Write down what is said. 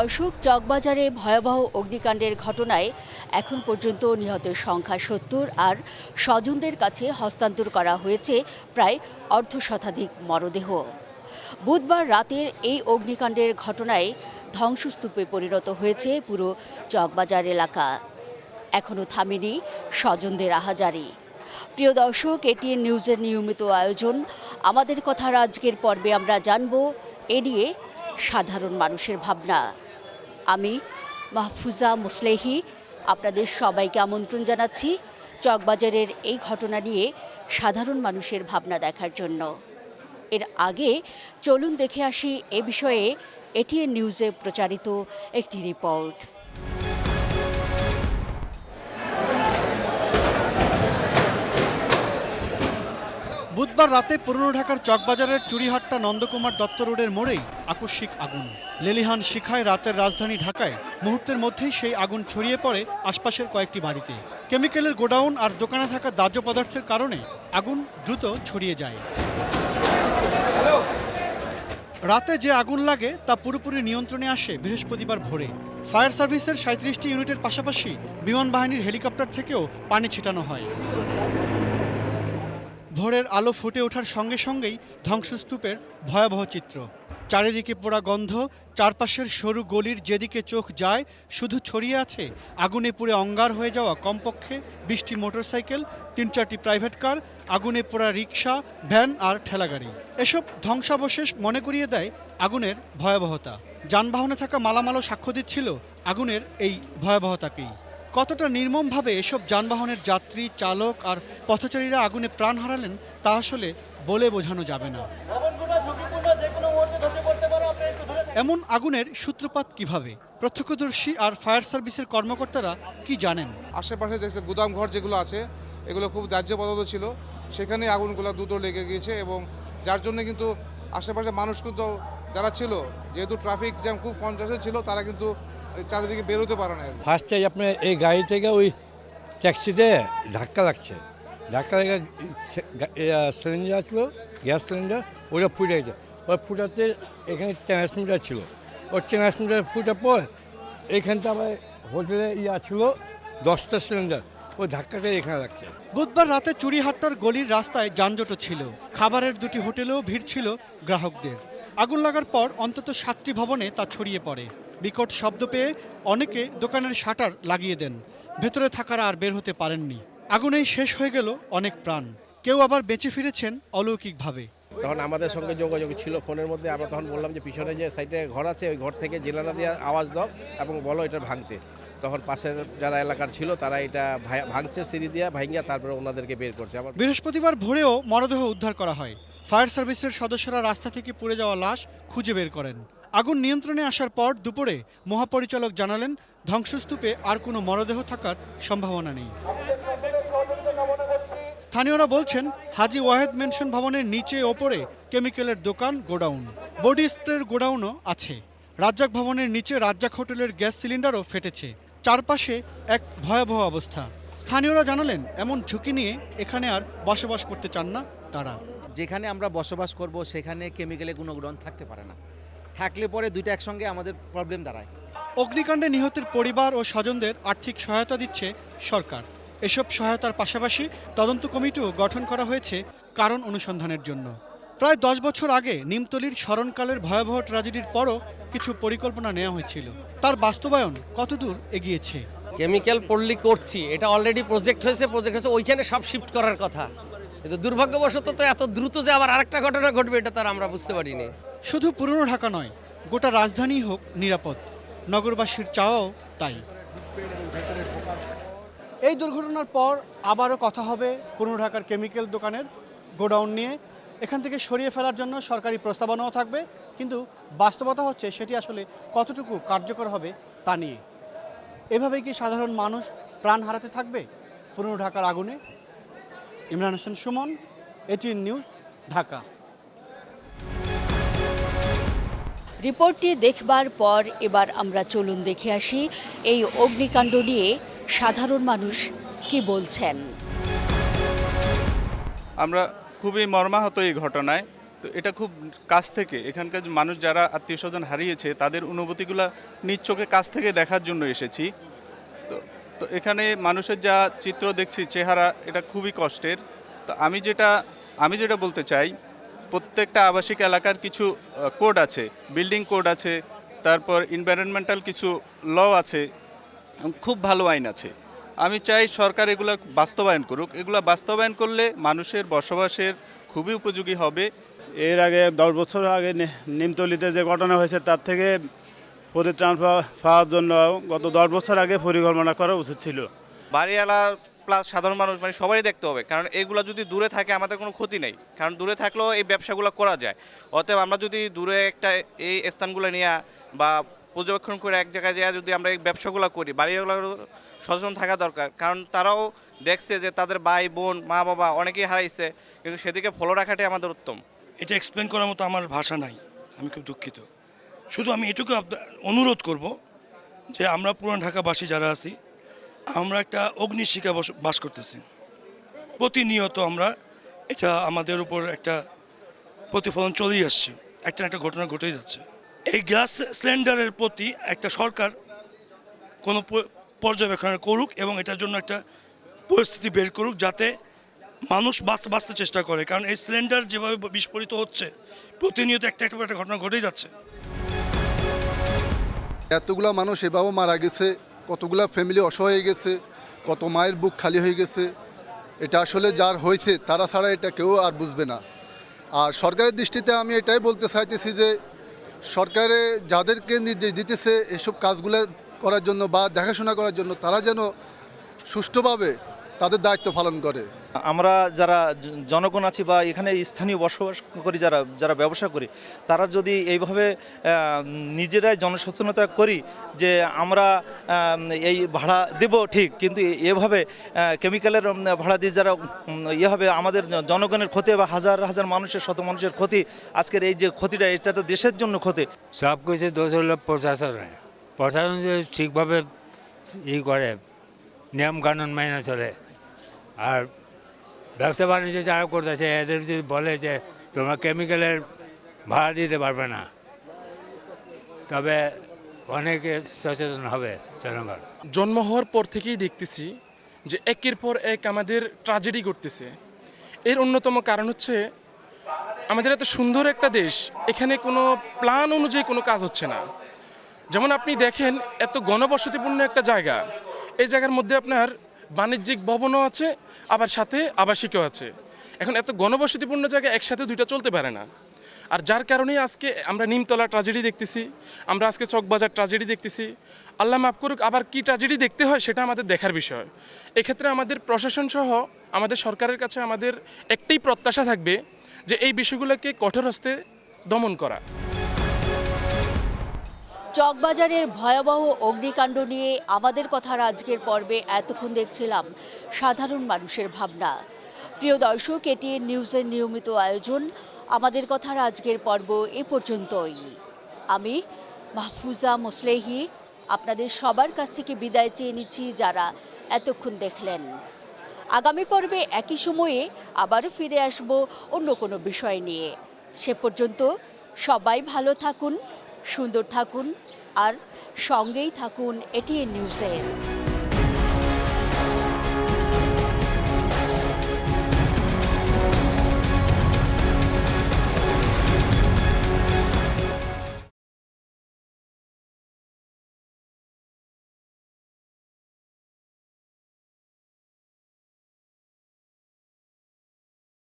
দর্শক, চকবাজারে ভয়াবহ অগ্নিকাণ্ডের ঘটনায় এখন পর্যন্ত নিহতের সংখ্যা ৭০ আর স্বজনদের কাছে হস্তান্তর করা হয়েছে প্রায় অর্ধশতাধিক মরদেহ। বুধবার রাতের এই অগ্নিকাণ্ডের ঘটনায় ধ্বংসস্তূপে পরিণত হয়েছে পুরো চকবাজার এলাকা। এখনও থামেনি স্বজনদের আহাজারি। প্রিয় দর্শক, এটিএন নিউজের নিয়মিত আয়োজন আমাদের কথার আজকের পর্বে আমরা জানব এ নিয়ে সাধারণ মানুষের ভাবনা। আমি মাহফুজা মুসলেহি আপনাদের সবাইকে আমন্ত্রণ জানাচ্ছি চকবাজারের এই ঘটনা নিয়ে সাধারণ মানুষের ভাবনা দেখার জন্য। এর আগে চলুন দেখে আসি এ বিষয়ে এটিএন নিউজে প্রচারিত একটি রিপোর্ট। বুধবার রাতে পুরনো ঢাকার চকবাজারের চুড়িহাট্টা নন্দকুমার দত্ত রোডের মোড়েই আকস্মিক আগুন। লেলিহান শিখায় রাতের রাজধানী ঢাকায় মুহূর্তের মধ্যেই সেই আগুন ছড়িয়ে পড়ে আশপাশের কয়েকটি বাড়িতে। কেমিক্যালের গোডাউন আর দোকানে থাকা দাহ্য পদার্থের কারণে আগুন দ্রুত ছড়িয়ে যায়। রাতে যে আগুন লাগে তা পুরোপুরি নিয়ন্ত্রণে আসে বৃহস্পতিবার ভোরে। ফায়ার সার্ভিসের ৩৭টি ইউনিটের পাশাপাশি বিমান বাহিনীর হেলিকপ্টার থেকেও পানি ছিটানো হয়। ভোরের আলো ফুটে ওঠার সঙ্গে সঙ্গেই ধ্বংসস্তূপের ভয়াবহ চিত্র। চারিদিকে পোড়া গন্ধ, চারপাশের সরু গলির যেদিকে চোখ যায় শুধু ছড়িয়ে আছে আগুনে পুড়ে অঙ্গার হয়ে যাওয়া কমপক্ষে ২০টি মোটরসাইকেল, ৩-৪টি প্রাইভেট কার, আগুনে পোড়া রিকশা, ভ্যান আর ঠেলাগাড়ি। এসব ধ্বংসাবশেষ মনে করিয়ে দেয় আগুনের ভয়াবহতা। যানবাহনে থাকা মালামালও সাক্ষ্য দিচ্ছিল আগুনের এই ভয়াবহতাকেই। কতটা নির্মমভাবে এসব যানবাহনের যাত্রী, চালক আর পথচারীরা আগুনে প্রাণ হারালেন তা আসলে বলে বোঝানো যাবে না। এমন আগুনের সূত্রপাত কিভাবে? প্রত্যক্ষদর্শী আর ফায়ার সার্ভিসের কর্মকর্তারা কি জানেন? আশেপাশে দেখছে গুদাম ঘর যেগুলো আছে এগুলো খুব দাহ্য পদার্থ ছিল, সেখানে আগুনগুলো দ্রুত লেগে গিয়েছে এবং যার জন্য কিন্তু আশেপাশে মানুষ কিন্তু যারা ছিল, যেহেতু ট্রাফিক জ্যাম খুব কনজাস্টেড ছিল, তারা কিন্তু চারিদিকে বেরোতে পারে না। ফার্স্টে আপনার এই গাড়ি থেকে ওই ট্যাক্সিতে ধাক্কা লাগছে, ধাক্কা লেগে সিলিন্ডার ছিল, গ্যাস সিলিন্ডার, ওটা ফুটে গেছে। ওই ফুটাতে এখানে ট্রান্সমিটার ছিল, ওই ট্রান্সমিটার ফুটার পর এখানটা আবার হোটেলে ছিল 10টা সিলিন্ডার, ওই ধাক্কাটা এখানে লাগছে। বুধবার রাতে চুড়িহাট্টার গলির রাস্তায় যানজটও ছিল। খাবারের দুটি হোটেলেও ভিড় ছিল গ্রাহকদের। আগুন লাগার পর অন্তত 7টি ভবনে তা ছড়িয়ে পড়ে। বিকট শব্দ পেয়ে অনেকে দোকানের শাটার লাগিয়ে দেন। ভেতরে থাকারা আর বের হতে পারেননি। আগুনেই শেষ হয়ে গেল অনেক প্রাণ। কেউ আবার বেঁচে ফিরেছেন অলৌকিকভাবে। তখন আমাদের সঙ্গে যোগাযোগ ছিল ফোনের মধ্যে। আমরা তখন বললাম যে পিছনে যে সাইডে ঘর আছে ওই ঘর থেকে জেলানা দিয়ে আওয়াজ দাও এবং বলো এটা ভাঙতে। তখন পাশের যারা এলাকার ছিল তারা এটা ভাঙছে, সিঁড়ি দিয়ে ভাঙিয়া তারপরে ওনাদেরকে বের করছে। বৃহস্পতিবার ভোরেও মরদেহ উদ্ধার করা হয়। ফায়ার সার্ভিসের সদস্যরা রাস্তা থেকে পুড়ে যাওয়া লাশ খুঁজে বের করেন। আগুন নিয়ন্ত্রণে আসার পর দুপুরে মহাপরিচালক জানালেন ধ্বংসস্তূপে আর কোনো মরদেহ থাকার সম্ভাবনা নেই। স্থানীয়রা বলছেন হাজী ওয়াহেদ মেনশন ভবনের নিচে ওপরে কেমিক্যালের দোকান, গোডাউন, বডি স্প্রের গোডাউনও আছে। রাজ্জাক ভবনের নিচে রাজ্জাক হোটেলের গ্যাস সিলিন্ডারও ফেটেছে। চারপাশে এক ভয়াবহ অবস্থা। স্থানীয়রা জানালেন এমন ঝুঁকি নিয়ে এখানে আর বসবাস করতে চান না তারা। যেখানে আমরা বসবাস করব সেখানে কেমিক্যালের কোনো গ্রহণ থাকতে পারে না, থাকলে পরে দুইটা একসঙ্গে আমাদের প্রবলেম দাঁড়ায়। অগ্নিকাণ্ডে নিহতের পরিবার ও স্বজনদের আর্থিক সহায়তা দিচ্ছে সরকার। এসব সহায়তার পাশাপাশি তদন্ত কমিটিও গঠন করা হয়েছে কারণ অনুসন্ধানের জন্য। প্রায় 10 বছর আগে নিমতলির স্মরণকালের ভয়াবহ ট্র্যাজেডির পরও কিছু পরিকল্পনা নেওয়া হয়েছিল। তার বাস্তবায়ন কতদূর এগিয়েছে? কেমিক্যাল পল্লী করছি, এটা অলরেডি প্রজেক্ট হয়েছে, ওইখানে সব শিফট করার কথা, কিন্তু দুর্ভাগ্যবশত তো এত দ্রুত যে আবার আরেকটা ঘটনা ঘটবে এটা তার আমরা বুঝতে পারিনি। শুধু পুরনো ঢাকা নয়, গোটা রাজধানী হোক নিরাপদ, নগরবাসীর চাওয়াও তাই। এই দুর্ঘটনার পর আবারও কথা হবে পুরনো ঢাকার কেমিক্যাল দোকানের গোডাউন নিয়ে। এখান থেকে সরিয়ে ফেলার জন্য সরকারি প্রস্তাবনাও থাকবে, কিন্তু বাস্তবতা হচ্ছে সেটি আসলে কতটুকু কার্যকর হবে তা নিয়ে। এভাবেই কি সাধারণ মানুষ প্রাণ হারাতে থাকবে পুরনো ঢাকার আগুনে? Imran Hossain Sumon, ATN news, Dhaka. রিপোর্টটি দেখবার পর এবার আমরা চলুন দেখে আসি এই অগ্নিকাণ্ড নিয়ে সাধারণ মানুষ কি বলছেন। আমরা খুবই মর্মাহত এই ঘটনায়। তো এটা খুব কাছ থেকে এখানকার মানুষ যারা আত্মীয় স্বজন হারিয়েছে তাদের অনুভূতিগুলো নিজ চোখে কাছ থেকে দেখার জন্য এসেছি। তো তো এখানে মানুষের যা চিত্র দেখছি, চেহারা, এটা খুবই কষ্টের। তো আমি যেটা বলতে চাই, প্রত্যেকটা আবাসিক এলাকার কিছু কোড আছে, বিল্ডিং কোড আছে, তারপর এনভায়রনমেন্টাল কিছু ল আছে, খুব ভালো আইন আছে। আমি চাই সরকার এগুলো বাস্তবায়ন করুক। এগুলো বাস্তবায়ন করলে মানুষের বসবাসের খুবই উপযোগী হবে। এর আগে 10 বছর আগে নিমতলিতে যে ঘটনা হয়েছে তার থেকে পরিত্রাণ পাওয়ার জন্য গত 10 বছর আগে পরিকল্পনা করা উচিত ছিল। বাড়িওয়ালা প্লাস সাধারণ মানুষ মানে সবারই দেখতে হবে, কারণ এগুলো যদি দূরে থাকে আমাদের কোনো ক্ষতি নেই, কারণ দূরে থাকলেও এই ব্যবসাগুলো করা যায়। অতএব আমরা যদি দূরে একটা এই স্থানগুলো নিয়ে বা পর্যবেক্ষণ করে এক জায়গায় যায় যদি আমরা এই ব্যবসাগুলো করি, বাড়িওয়ালার সচেতন থাকা দরকার, কারণ তারাও দেখছে যে তাদের ভাই বোন মা বাবা অনেকেই হারাইছে, কিন্তু সেদিকে ফলো রাখাটাই আমাদের উত্তম। এটা এক্সপ্লেন করার মতো আমার ভাষা নাই, আমি খুব দুঃখিত। শুধু আমি এটুকু অনুরোধ করব যে আমরা পুরান ঢাকাবাসী যারা আছি, আমরা একটা অগ্নিশিখা বাস করতেছি। প্রতিনিয়ত আমরা এটা আমাদের উপর একটা প্রতিফলন চলেই আসছে, একটা না একটা ঘটনা ঘটেই যাচ্ছে। এই গ্যাস সিলিন্ডারের প্রতি একটা সরকার কোনো পর্যবেক্ষণ করুক এবং এটার জন্য একটা পরিস্থিতি বের করুক যাতে মানুষ বাঁচতে চেষ্টা করে, কারণ এই সিলিন্ডার যেভাবে বিস্ফোরিত হচ্ছে প্রতিনিয়ত একটা ঘটনা ঘটেই যাচ্ছে। এতগুলা মানুষ এভাবে মারা গেছে, কতগুলা ফ্যামিলি অসহায় হয়ে গেছে, কত মায়ের বুক খালি হয়ে গেছে। এটা আসলে যার হয়েছে তারা ছাড়া এটা কেউ আর বুঝবে না। আর সরকারের দৃষ্টিতে আমি এটাই বলতে চাইতেছি যে সরকারে যাদেরকে নির্দেশ দিতেছে এসব কাজগুলো করার জন্য বা দেখাশোনা করার জন্য, তারা যেন সুষ্ঠুভাবে তাদের দায়িত্ব পালন করে। আমরা যারা জনগণ আছি বা এখানে স্থানীয় বসবাস করি, যারা ব্যবসা করি, তারা যদি এইভাবে নিজেরাই জনসচেতনতা করি যে আমরা এই ভাড়া দেব ঠিক, কিন্তু এভাবে কেমিক্যালের ভাড়া দিয়ে যারা হবে আমাদের জনগণের ক্ষতি বা হাজার হাজার মানুষের, শত মানুষের ক্ষতি। আজকের এই যে ক্ষতিটা, এটা তো দেশের জন্য ক্ষতি। সব কিছু দোষ হলো প্রশাসনের। প্রশাসন যে ঠিকভাবে করে নিয়ম কানুন মেনে চলে, আর ব্যবসা বাণিজ্য যারা করতেছে এদের যদি বলে যে তোমরা কেমিক্যালের ভাড়া দিতে পারবে না, তবে অনেকে সচেতন হবে জনগণ। জন্ম হওয়ার পর থেকেই দেখতেছি যে একের পর এক আমাদের ট্র্যাজেডি ঘটতেছে। এর অন্যতম কারণ হচ্ছে আমাদের এত সুন্দর একটা দেশ, এখানে কোনো প্ল্যান অনুযায়ী কোনো কাজ হচ্ছে না। যেমন আপনি দেখেন, এত ঘনবসতিপূর্ণ একটা জায়গা, এই জায়গার মধ্যে আপনার বাণিজ্যিক ভবনও আছে, আবার সাথে আবাসিকও আছে। এখন এত ঘনবসতিপূর্ণ জায়গা একসাথে দুইটা চলতে পারে না। আর যার কারণেই আজকে আমরা নিমতলা ট্র্যাজেডি দেখতেছি, আমরা আজকে চকবাজার ট্র্যাজেডি দেখতেছি। আল্লাহ মাফ করুক, আবার কি ট্র্যাজেডি দেখতে হয় সেটা আমাদের দেখার বিষয়। এক্ষেত্রে আমাদের প্রশাসন সহ আমাদের সরকারের কাছে আমাদের একটাই প্রত্যাশা থাকবে যে এই বিষয়গুলোকে কঠোর হস্তে দমন করা। চকবাজারের ভয়াবহ অগ্নিকাণ্ড নিয়ে আমাদের কথার আজকের পর্বে এতক্ষণ দেখছিলাম সাধারণ মানুষের ভাবনা। প্রিয় দর্শক, এটি নিউজের নিয়মিত আয়োজন। আমাদের কথার আজকের পর্ব এ পর্যন্তই। আমি মাহফুজা মুসলেহি আপনাদের সবার কাছ থেকে বিদায় চেয়ে নিচ্ছি যারা এতক্ষণ দেখলেন। আগামী পর্বে একই সময়ে আবার ফিরে আসব অন্য কোনো বিষয় নিয়ে। সে পর্যন্ত সবাই ভালো থাকুন, সুন্দর থাকুন আর সঙ্গেই থাকুন এটিএন নিউজের।